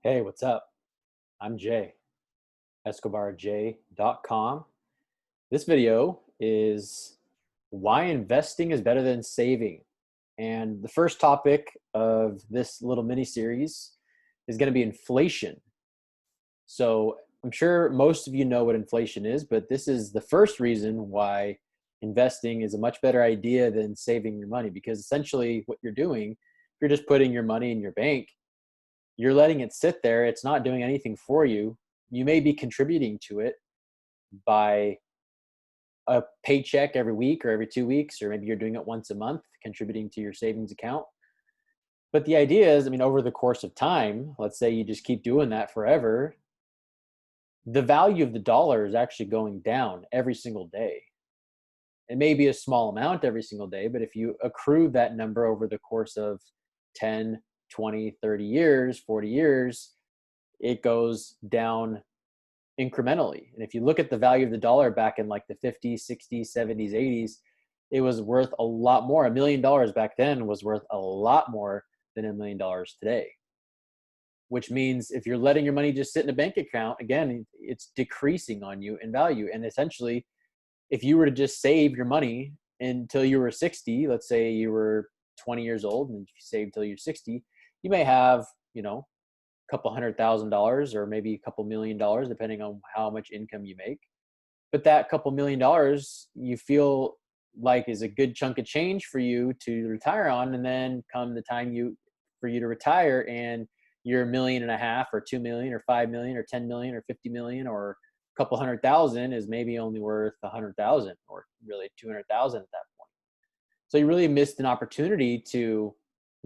Hey, what's up? I'm Jay, escobarj.com. This video is why investing is better than saving. And the first topic of this little mini series is going to be inflation. So I'm sure most of you know what inflation is, but this is the first reason why investing is a much better idea than saving your money, because essentially what you're doing, if you're just putting your money in your bank, you're letting it sit there. It's not doing anything for you. You may be contributing to it by a paycheck every week or every 2 weeks, or maybe you're doing it once a month, contributing to your savings account. But the idea is, over the course of time, let's say you just keep doing that forever, the value of the dollar is actually going down every single day. It may be a small amount every single day, but if you accrue that number over the course of 10, 20, 30 years, 40 years, it goes down incrementally. And if you look at the value of the dollar back in like the 50s, 60s, 70s, 80s, it was worth a lot more. $1 million back then was worth a lot more than $1 million today. Which means if you're letting your money just sit in a bank account, again, it's decreasing on you in value. And essentially, if you were to just save your money until you were 60, let's say you were 20 years old and you save till you're 60, you may have, a couple $100,000 or maybe a couple $1,000,000, depending on how much income you make. But that couple $1,000,000 you feel like is a good chunk of change for you to retire on. And then come the time for you to retire and you're 1.5 million or 2 million or 5 million or 10 million or 50 million, or a couple 100,000 is maybe only worth 100,000 or really 200,000 at that point. So you really missed an opportunity to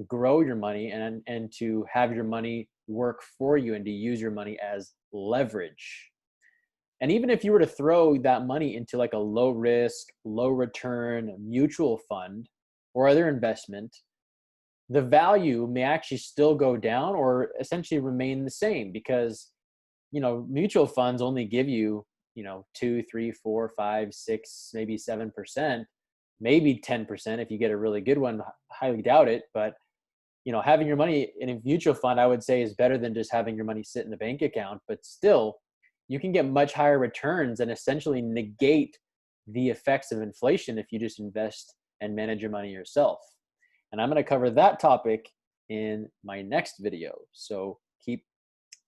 grow your money and to have your money work for you and to use your money as leverage. And even if you were to throw that money into like a low risk, low return mutual fund or other investment, the value may actually still go down or essentially remain the same, because mutual funds only give you 2, 3, 4, 5, 6, maybe 7%, maybe 10% if you get a really good one. Highly doubt it, but having your money in a mutual fund, I would say, is better than just having your money sit in a bank account. But still, you can get much higher returns and essentially negate the effects of inflation if you just invest and manage your money yourself. And I'm going to cover that topic in my next video. So keep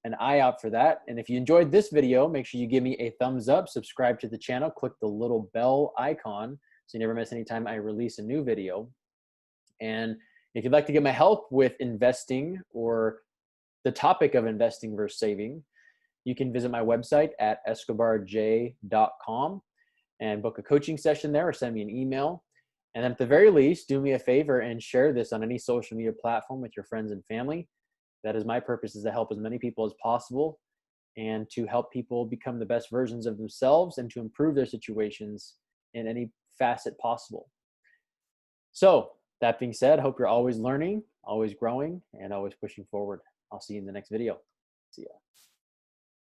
an eye out for that. And if you enjoyed this video, make sure you give me a thumbs up, subscribe to the channel, click the little bell icon so you never miss any time I release a new video. And if you'd like to get my help with investing or the topic of investing versus saving, you can visit my website at escobarj.com and book a coaching session there or send me an email. And at the very least, do me a favor and share this on any social media platform with your friends and family. That is my purpose, is to help as many people as possible and to help people become the best versions of themselves and to improve their situations in any facet possible. So that being said, I hope you're always learning, always growing, and always pushing forward. I'll see you in the next video. See ya.